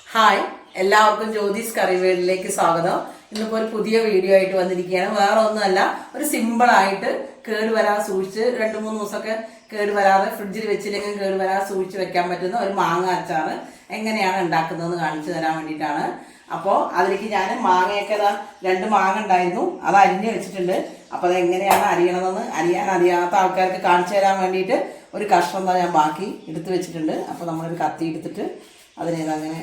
Hi, എല്ലാവർക്കും ജ്യോതിസ് കറിവേളിലേക്ക് സ്വാഗതം. ഇന്നിപ്പോൾ ഒരു പുതിയ വീഡിയോ ആയിട്ട് വന്നിരിക്കുകയാണ്. വേറെ ഒന്നുമല്ല, ഒരു സിമ്പിളായിട്ട് കേടുവരാതെ സൂക്ഷിച്ച് 2-3 ദിവസമൊക്കെ കേടുവരാതെ ഫ്രിഡ്ജിൽ വെച്ചില്ലെങ്കിൽ കേടുവരാതെ സൂക്ഷിച്ച് വെക്കാൻ പറ്റുന്ന ഒരു മാങ്ങ അച്ചാർ എങ്ങനെയാണ് ഉണ്ടാക്കുന്നതെന്ന് കാണിച്ചു തരാൻ വേണ്ടിയിട്ടാണ്. അപ്പോൾ അതിലേക്ക് ഞാൻ മാങ്ങയൊക്കെ 2 മാങ്ങ ഉണ്ടായിരുന്നു, അത് അരിഞ്ഞ് വെച്ചിട്ടുണ്ട്. അപ്പോൾ അത് എങ്ങനെയാണ് അരിയണതെന്ന് അറിയാൻ അറിയാത്ത ആൾക്കാർക്ക് കാണിച്ചു തരാൻ വേണ്ടിയിട്ട് ഒരു കഷ്ണം ഞാൻ ബാക്കി എടുത്ത് വെച്ചിട്ടുണ്ട്. അപ്പോൾ നമ്മളൊരു കത്തി എടുത്തിട്ട് അതിനേതങ്ങനെ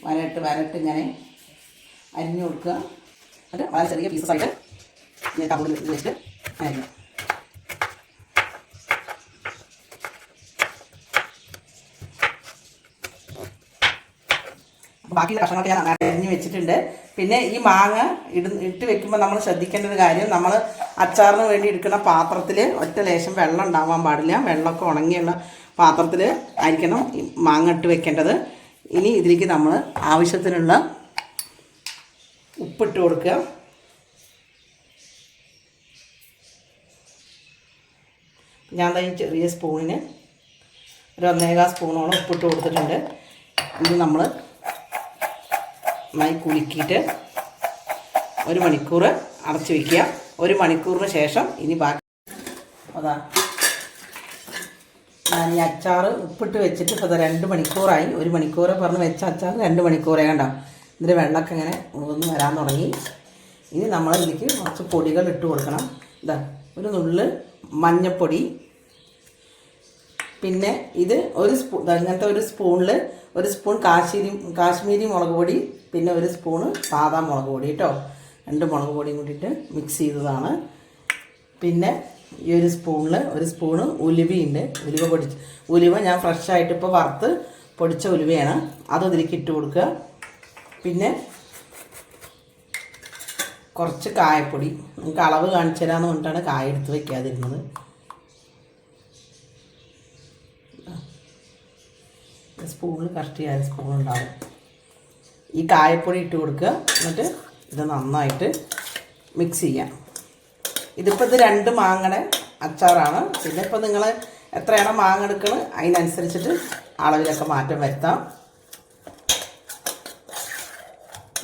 വരട്ട് ഇങ്ങനെ അരിഞ്ഞു കൊടുക്കുക. എന്നിട്ട് വളരെ ചെറിയ പീസസായിട്ട് ഇങ്ങനെ കബോർഡിൽ വെച്ചിട്ട് അരിഞ്ഞു. ബാക്കിയുള്ള കഷ്ണങ്ങളൊക്കെ ഞാൻ അരിഞ്ഞ് വെച്ചിട്ടുണ്ട്. പിന്നെ ഈ മാങ്ങ ഇട്ട് വെക്കുമ്പോൾ നമ്മൾ ശ്രദ്ധിക്കേണ്ട ഒരു കാര്യം, നമ്മൾ അച്ചാറിന് വേണ്ടി എടുക്കുന്ന പാത്രത്തിൽ ഒറ്റ ലേശം വെള്ളം ഉണ്ടാവാൻ പാടില്ല. വെള്ളമൊക്കെ ഉണങ്ങിയുള്ള പാത്രത്തിൽ ആയിരിക്കണം ഈ മാങ്ങ ഇട്ട് വെക്കേണ്ടത്. ഇനി ഇതിലേക്ക് നമ്മൾ ആവശ്യത്തിനുള്ള ഉപ്പിട്ട് കൊടുക്കുക. ഞാൻ ഈ ചെറിയ സ്പൂണിന് ഒരു 1.25 സ്പൂണോളം ഉപ്പിട്ട് കൊടുത്തിട്ടുണ്ട്. ഇത് നമ്മൾ നന്നായി കുലുക്കിയിട്ട് 1 മണിക്കൂർ അടച്ചു വയ്ക്കുക. 1 മണിക്കൂറിന് ശേഷം ഇനി ബാക്കി അതാ ഞാൻ ഈ അച്ചാർ ഉപ്പിട്ട് വെച്ചിട്ട് ഇപ്പോൾ 2 മണിക്കൂറായി. 1 മണിക്കൂർ പറഞ്ഞ് വെച്ച അച്ചാർ 2 മണിക്കൂറേ കണ്ടോ. ഇതിൻ്റെ വെള്ളമൊക്കെ ഇങ്ങനെ ഒന്ന് വരാൻ തുടങ്ങി. ഇനി നമ്മൾ ഇതിലേക്ക് കുറച്ച് പൊടികൾ ഇട്ട് കൊടുക്കണം. ഇതാ ഒരു നുള്ള് മഞ്ഞൾപ്പൊടി, പിന്നെ ഇത് ഒരു സ്പൂൺ ഇങ്ങനത്തെ ഒരു സ്പൂണിൽ 1 സ്പൂൺ കാശ്മീരി മുളക് പൊടി, പിന്നെ 1 സ്പൂണ് സാദാ മുളക് പൊടി കേട്ടോ. 2 മുളക് പൊടിയും കൂട്ടിയിട്ട് മിക്സ് ചെയ്തതാണ്. പിന്നെ ഈ 1 സ്പൂണിൽ 1 സ്പൂണ് ഉലുവയുണ്ട്. ഉലുവ ഞാൻ ഫ്രഷായിട്ട് ഇപ്പോൾ വറുത്ത് പൊടിച്ച ഉലുവയാണ്. അത് ഇതിലേക്ക് ഇട്ട് കൊടുക്കുക. പിന്നെ കുറച്ച് കായപ്പൊടി, നമുക്ക് അളവ് കാണിച്ചു തരാമെന്ന് പറഞ്ഞിട്ടാണ് കായ എടുത്ത് വയ്ക്കാതിരുന്നത്. സ്പൂണിൽ കറക്റ്റ് 1 സ്പൂൺ ഉണ്ടാവും. ഈ കായപ്പൊടി ഇട്ട് കൊടുക്കുക. എന്നിട്ട് ഇത് നന്നായിട്ട് മിക്സ് ചെയ്യാം. ഇതിപ്പോൾ ഇത് 2 മാങ്ങയുടെ അച്ചാറാണ്. പിന്നെ ഇപ്പോൾ നിങ്ങൾ എത്രയാണോ മാങ്ങ എടുക്കുന്നത് അതിനനുസരിച്ചിട്ട് അളവിലൊക്കെ മാറ്റം വരുത്താം.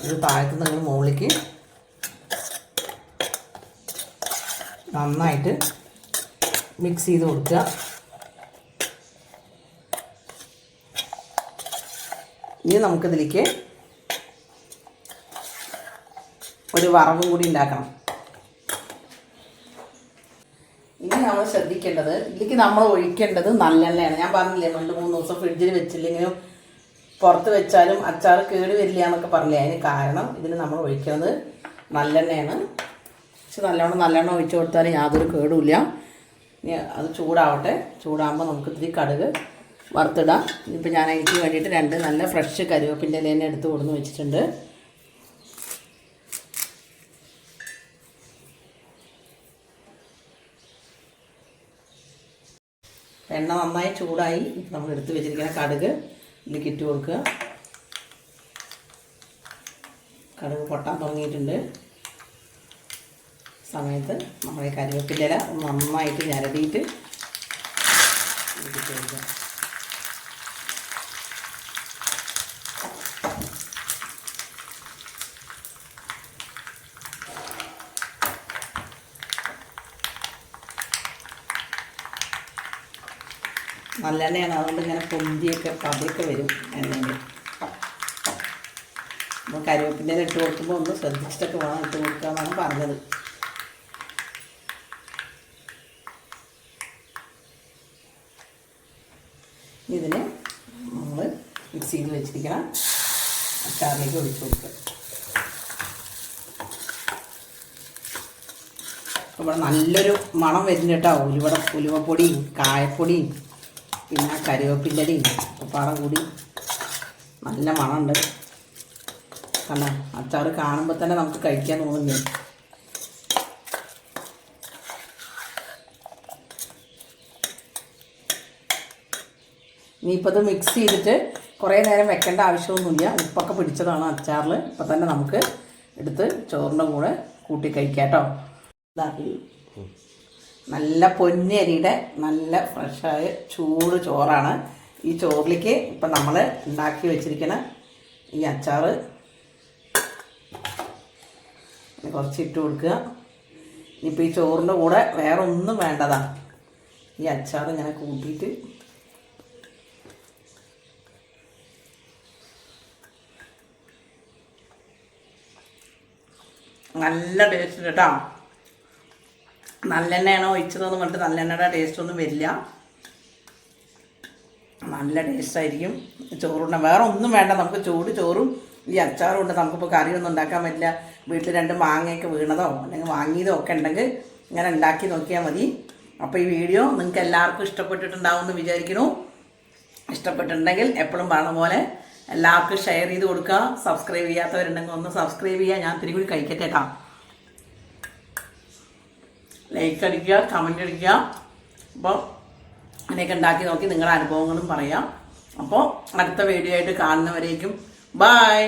ഇത് താഴത്ത് നിങ്ങൾ മുകളിലേക്ക് നന്നായിട്ട് മിക്സ് ചെയ്ത് കൊടുക്കുക. ഇനി നമുക്കിതിലേക്ക് ഒരു വറവും കൂടി ഉണ്ടാക്കണം. ഇനി നമ്മൾ ശ്രദ്ധിക്കേണ്ടത്, ഇതിലേക്ക് നമ്മൾ ഒഴിക്കേണ്ടത് നല്ലെണ്ണയാണ്. ഞാൻ പറഞ്ഞില്ലേ 2-3 ദിവസം ഫ്രിഡ്ജിൽ വെച്ചില്ലെങ്കിലും പുറത്ത് വെച്ചാലും അച്ചാർ കേട് വരില്ല എന്നൊക്കെ പറഞ്ഞില്ലേ. അതിന് കാരണം ഇതിന് നമ്മൾ ഒഴിക്കുന്നത് നല്ലെണ്ണയാണ്. പക്ഷെ നല്ലെണ്ണ ഒഴിച്ചു കൊടുത്താൽ യാതൊരു കേടുമില്ല. ഇനി അത് ചൂടാവട്ടെ. ചൂടാകുമ്പോൾ നമുക്ക് ഇത്തിരി കടുക് വറുത്തിടാം. ഇപ്പം ഞാൻ എനിക്ക് വേണ്ടിയിട്ട് 2 നല്ല ഫ്രഷ് കരിവേപ്പിൻ്റെ ഇല തന്നെ എടുത്ത് കൊടുന്ന് വെച്ചിട്ടുണ്ട്. എണ്ണ നന്നായി ചൂടായി. നമ്മൾ എടുത്ത് വെച്ചിരിക്കുന്ന കടുക് ഇതിലേക്ക് ഇട്ട് കൊടുക്കുക. കടുക് പൊട്ടാൻ തുടങ്ങിയിട്ടുണ്ട്. സമയത്ത് നമ്മൾ ഈ കരിവേപ്പിൻ്റെ ഇല നന്നായിട്ട് ഞരടിയിട്ട് ഇട്ട് കൊടുക്കുക. നല്ലെണ്ണയാണ്, അതുകൊണ്ട് ഇങ്ങനെ പൊന്തിയൊക്കെ പതിയൊക്കെ വരും എണ്ണയിൽ. നമ്മൾ കരിവേപ്പിൻ്റെ ഇട്ട് കൊടുക്കുമ്പോൾ ഒന്ന് ശ്രദ്ധിച്ചിട്ടൊക്കെ വേണം ഇട്ട് കൊടുക്കുക എന്നാണ് പറഞ്ഞത്. ഇതിന് നമ്മൾ മിക്സ് ചെയ്ത് വെച്ചിരിക്കണം അച്ചാറിലേക്ക് ഒഴിച്ച് കൊടുക്കുക. അപ്പോൾ ഇവിടെ നല്ലൊരു മണം വരുന്നുണ്ട് കേട്ടോ. ഉലുവപ്പൊടിയും കായപ്പൊടിയും പിന്നെ കരിവേപ്പിൻ്റെ ഇലയും ഉപ്പാടം കൂടി നല്ല മണമുണ്ട്. കാരണം അച്ചാർ കാണുമ്പോൾ തന്നെ നമുക്ക് കഴിക്കാൻ തോന്നുന്നു. ഇനിയിപ്പോൾ ഇത് മിക്സ് ചെയ്തിട്ട് കുറേ നേരം വെക്കേണ്ട ആവശ്യമൊന്നുമില്ല. ഉപ്പൊക്കെ പിടിച്ചതാണ് അച്ചാറിൽ. ഇപ്പം തന്നെ നമുക്ക് എടുത്ത് ചോറിൻ്റെ കൂടെ കൂട്ടി കഴിക്കാം കേട്ടോ. നല്ല പൊന്നരിയുടെ നല്ല ഫ്രഷായ ചൂട് ചോറാണ്. ഈ ചോറിലേക്ക് ഇപ്പം നമ്മൾ ഉണ്ടാക്കി വെച്ചിരിക്കുന്ന ഈ അച്ചാർ കുറച്ച് ഇട്ട് കൊടുക്കുക. ഇനിയിപ്പോൾ ഈ ചോറിൻ്റെ കൂടെ വേറെ ഒന്നും വേണ്ടതാ, ഈ അച്ചാർ ഇങ്ങനെ കൂട്ടിയിട്ട് നല്ല ടേസ്റ്റ് കേട്ടോ. നല്ലെണ്ണയാണോ ഒഴിച്ചതെന്ന് പറഞ്ഞിട്ട് നല്ലെണ്ണയുടെ ടേസ്റ്റ് ഒന്നും വരില്ല, നല്ല ടേസ്റ്റായിരിക്കും ചോറുണ്ട. വേറെ ഒന്നും വേണ്ട, നമുക്ക് ചൂട് ചോറും ഈ അച്ചാറും ഉണ്ട്. നമുക്കിപ്പോൾ കറിയൊന്നും ഉണ്ടാക്കാൻ പറ്റില്ല, വീട്ടിൽ 2 മാങ്ങയൊക്കെ വീണതോ അല്ലെങ്കിൽ വാങ്ങിയതോ ഒക്കെ ഉണ്ടെങ്കിൽ ഇങ്ങനെ ഉണ്ടാക്കി നോക്കിയാൽ മതി. അപ്പോൾ ഈ വീഡിയോ നിങ്ങൾക്ക് എല്ലാവർക്കും ഇഷ്ടപ്പെട്ടിട്ടുണ്ടാവുമെന്ന് വിചാരിക്കുന്നു. ഇഷ്ടപ്പെട്ടിട്ടുണ്ടെങ്കിൽ എപ്പോഴും പറഞ്ഞ പോലെ എല്ലാവർക്കും ഷെയർ ചെയ്ത് കൊടുക്കുക. സബ്സ്ക്രൈബ് ചെയ്യാത്തവരുണ്ടെങ്കിൽ ഒന്ന് സബ്സ്ക്രൈബ് ചെയ്യുക. ഞാൻ തിരി കൂടി കഴിക്കട്ടെ കേട്ടോ. ലൈക്ക് അടിക്കുക, കമൻ്റ് അടിക്കുക. അപ്പോൾ അങ്ങനെയൊക്കെ ഉണ്ടാക്കി നോക്കി നിങ്ങളുടെ അനുഭവങ്ങളും പറയാം. അപ്പോൾ അടുത്ത വീഡിയോ ആയിട്ട് കാണുന്നവരേക്കും ബൈ.